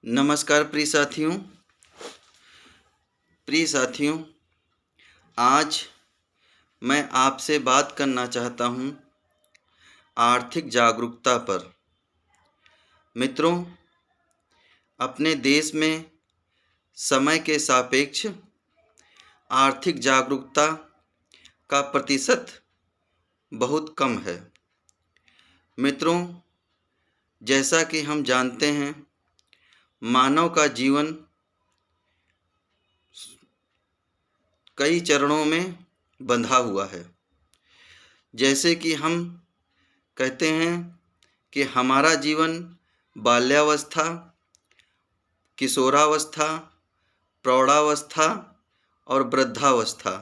नमस्कार प्रिय साथियों, आज मैं आपसे बात करना चाहता हूँ आर्थिक जागरूकता पर। मित्रों, अपने देश में समय के सापेक्ष आर्थिक जागरूकता का प्रतिशत बहुत कम है। मित्रों, जैसा कि हम जानते हैं, मानव का जीवन कई चरणों में बंधा हुआ है। जैसे कि हम कहते हैं कि हमारा जीवन बाल्यावस्था, किशोरावस्था, प्रौढ़ावस्था और वृद्धावस्था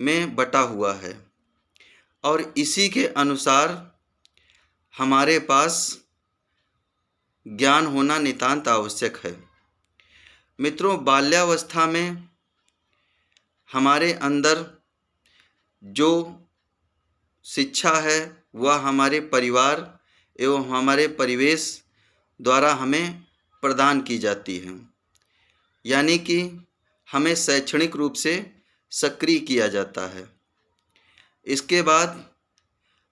में बटा हुआ है और इसी के अनुसार हमारे पास ज्ञान होना नितांत आवश्यक है। मित्रों, बाल्यावस्था में हमारे अंदर जो शिक्षा है वह हमारे परिवार एवं हमारे परिवेश द्वारा हमें प्रदान की जाती है, यानी कि हमें शैक्षणिक रूप से सक्रिय किया जाता है। इसके बाद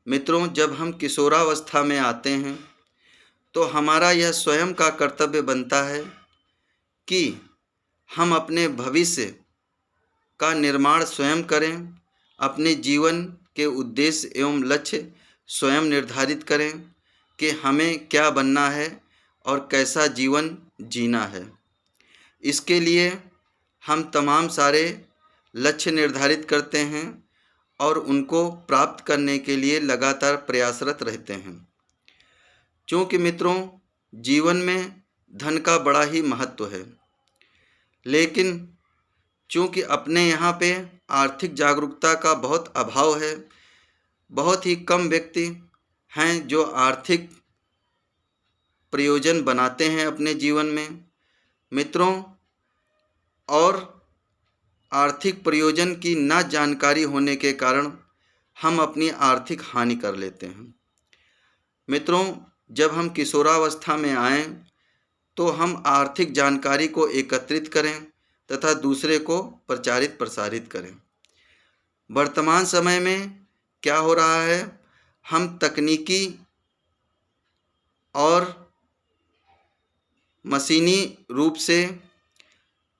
मित्रों, जब हम किशोरावस्था में आते हैं तो हमारा यह स्वयं का कर्तव्य बनता है कि हम अपने भविष्य का निर्माण स्वयं करें, अपने जीवन के उद्देश्य एवं लक्ष्य स्वयं निर्धारित करें कि हमें क्या बनना है और कैसा जीवन जीना है। इसके लिए हम तमाम सारे लक्ष्य निर्धारित करते हैं और उनको प्राप्त करने के लिए लगातार प्रयासरत रहते हैं। क्योंकि मित्रों, जीवन में धन का बड़ा ही महत्व है, लेकिन चूँकि अपने यहाँ पे आर्थिक जागरूकता का बहुत अभाव है, बहुत ही कम व्यक्ति हैं जो आर्थिक प्रयोजन बनाते हैं अपने जीवन में। मित्रों, और आर्थिक प्रयोजन की न जानकारी होने के कारण हम अपनी आर्थिक हानि कर लेते हैं। मित्रों, जब हम किशोरावस्था में आएँ तो हम आर्थिक जानकारी को एकत्रित करें तथा दूसरे को प्रचारित प्रसारित करें। वर्तमान समय में क्या हो रहा है, हम तकनीकी और मशीनी रूप से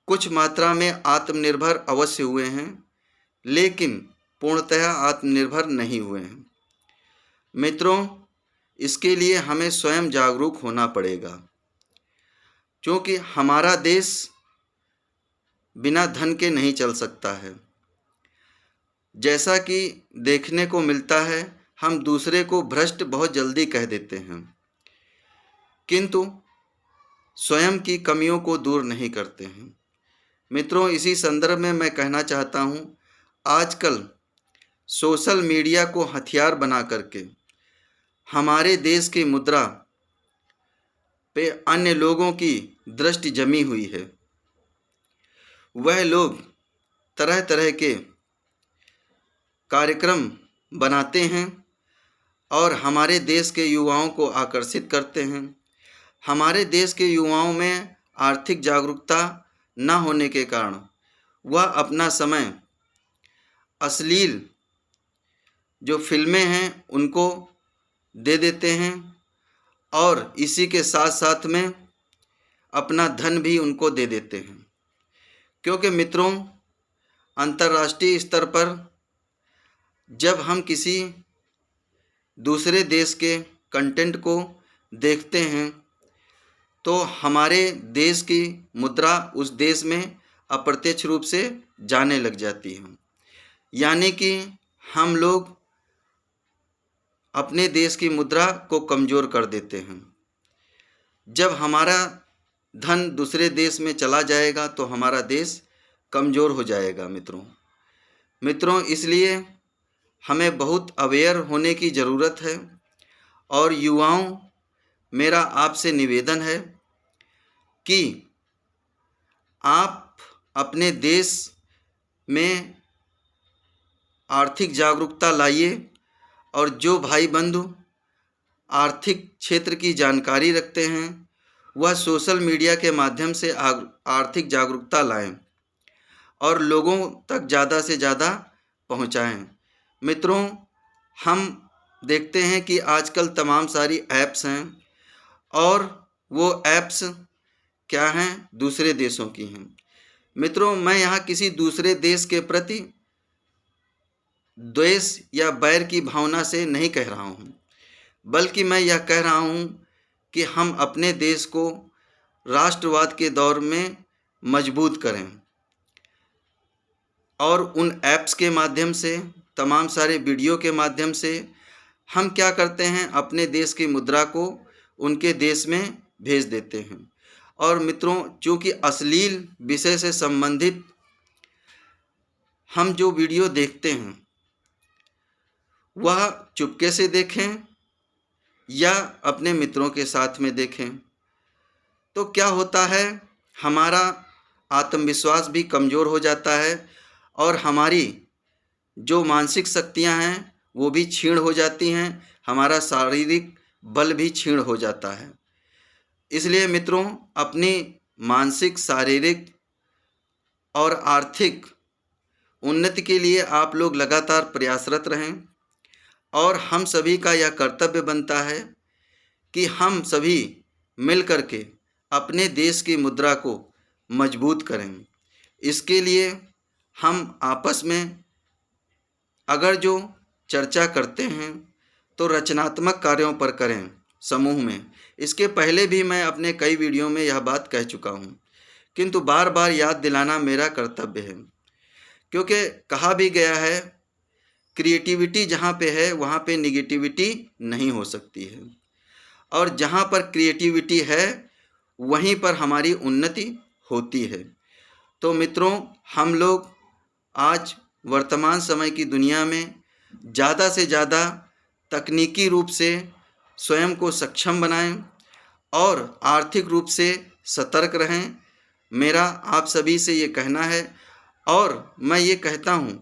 कुछ मात्रा में आत्मनिर्भर अवश्य हुए हैं, लेकिन पूर्णतः आत्मनिर्भर नहीं हुए हैं। मित्रों, इसके लिए हमें स्वयं जागरूक होना पड़ेगा, क्योंकि हमारा देश बिना धन के नहीं चल सकता है। जैसा कि देखने को मिलता है, हम दूसरे को भ्रष्ट बहुत जल्दी कह देते हैं, किंतु स्वयं की कमियों को दूर नहीं करते हैं। मित्रों, इसी संदर्भ में मैं कहना चाहता हूँ, आजकल सोशल मीडिया को हथियार बना करके हमारे देश की मुद्रा पे अन्य लोगों की दृष्टि जमी हुई है। वह लोग तरह तरह के कार्यक्रम बनाते हैं और हमारे देश के युवाओं को आकर्षित करते हैं। हमारे देश के युवाओं में आर्थिक जागरूकता न होने के कारण वह अपना समय अश्लील जो फिल्में हैं उनको दे देते हैं और इसी के साथ साथ में अपना धन भी उनको दे देते हैं। क्योंकि मित्रों, अंतर्राष्ट्रीय स्तर पर जब हम किसी दूसरे देश के कंटेंट को देखते हैं तो हमारे देश की मुद्रा उस देश में अप्रत्यक्ष रूप से जाने लग जाती है, यानी कि हम लोग अपने देश की मुद्रा को कमज़ोर कर देते हैं। जब हमारा धन दूसरे देश में चला जाएगा तो हमारा देश कमज़ोर हो जाएगा। मित्रों, इसलिए हमें बहुत अवेयर होने की ज़रूरत है और युवाओं, मेरा आपसे निवेदन है कि आप अपने देश में आर्थिक जागरूकता लाइए और जो भाई बंधु आर्थिक क्षेत्र की जानकारी रखते हैं वह सोशल मीडिया के माध्यम से आर्थिक जागरूकता लाएं और लोगों तक ज़्यादा से ज़्यादा पहुंचाएं। मित्रों, हम देखते हैं कि आजकल तमाम सारी ऐप्स हैं और वो ऐप्स क्या हैं, दूसरे देशों की हैं। मित्रों, मैं यहाँ किसी दूसरे देश के प्रति द्वेष या बैर की भावना से नहीं कह रहा हूँ, बल्कि मैं यह कह रहा हूँ कि हम अपने देश को राष्ट्रवाद के दौर में मजबूत करें और उन ऐप्स के माध्यम से, तमाम सारे वीडियो के माध्यम से हम क्या करते हैं, अपने देश की मुद्रा को उनके देश में भेज देते हैं। और मित्रों, चूँकि अश्लील विषय से संबंधित हम जो वीडियो देखते हैं वह चुपके से देखें या अपने मित्रों के साथ में देखें, तो क्या होता है, हमारा आत्मविश्वास भी कमज़ोर हो जाता है और हमारी जो मानसिक शक्तियां हैं वो भी क्षीण हो जाती हैं, हमारा शारीरिक बल भी क्षीण हो जाता है। इसलिए मित्रों, अपनी मानसिक, शारीरिक और आर्थिक उन्नति के लिए आप लोग लगातार प्रयासरत रहें और हम सभी का यह कर्तव्य बनता है कि हम सभी मिल कर के अपने देश की मुद्रा को मजबूत करें। इसके लिए हम आपस में अगर जो चर्चा करते हैं तो रचनात्मक कार्यों पर करें समूह में। इसके पहले भी मैं अपने कई वीडियो में यह बात कह चुका हूँ, किंतु बार बार याद दिलाना मेरा कर्तव्य है, क्योंकि कहा भी गया है क्रिएटिविटी जहाँ पे है वहाँ पे निगेटिविटी नहीं हो सकती है, और जहाँ पर क्रिएटिविटी है वहीं पर हमारी उन्नति होती है। तो मित्रों, हम लोग आज वर्तमान समय की दुनिया में ज़्यादा से ज़्यादा तकनीकी रूप से स्वयं को सक्षम बनाएं और आर्थिक रूप से सतर्क रहें। मेरा आप सभी से ये कहना है, और मैं ये कहता हूँ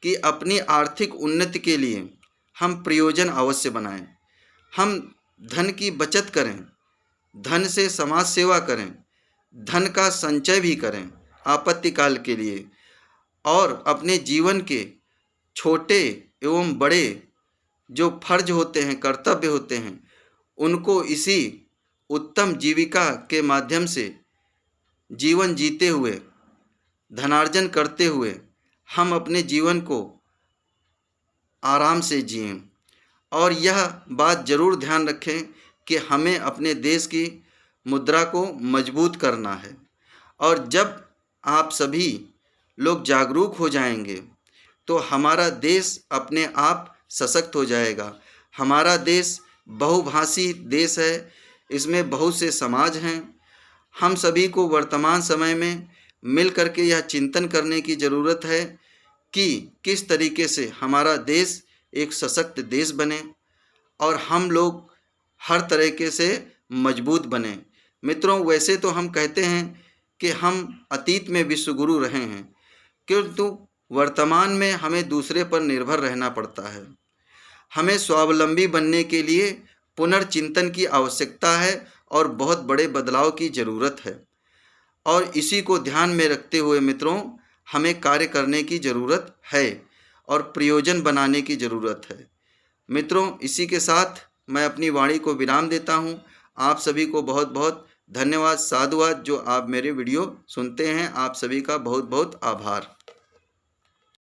कि अपनी आर्थिक उन्नति के लिए हम प्रयोजन अवश्य बनाएं। हम धन की बचत करें, धन से समाज सेवा करें, धन का संचय भी करें आपत्तिकाल के लिए, और अपने जीवन के छोटे एवं बड़े जो फर्ज होते हैं, कर्तव्य होते हैं, उनको इसी उत्तम जीविका के माध्यम से जीवन जीते हुए, धनार्जन करते हुए हम अपने जीवन को आराम से जिएं। और यह बात ज़रूर ध्यान रखें कि हमें अपने देश की मुद्रा को मजबूत करना है, और जब आप सभी लोग जागरूक हो जाएंगे तो हमारा देश अपने आप सशक्त हो जाएगा। हमारा देश बहुभाषी देश है, इसमें बहुत से समाज हैं। हम सभी को वर्तमान समय में मिल करके यह चिंतन करने की ज़रूरत है कि किस तरीके से हमारा देश एक सशक्त देश बने और हम लोग हर तरीके से मजबूत बने। मित्रों, वैसे तो हम कहते हैं कि हम अतीत में विश्वगुरु रहे हैं, किंतु वर्तमान में हमें दूसरे पर निर्भर रहना पड़ता है। हमें स्वावलंबी बनने के लिए पुनर्चिंतन की आवश्यकता है और बहुत बड़े बदलाव की ज़रूरत है, और इसी को ध्यान में रखते हुए मित्रों, हमें कार्य करने की ज़रूरत है और प्रयोजन बनाने की ज़रूरत है। मित्रों, इसी के साथ मैं अपनी वाणी को विराम देता हूँ। आप सभी को बहुत बहुत धन्यवाद, साधुवाद। जो आप मेरे वीडियो सुनते हैं, आप सभी का बहुत बहुत आभार।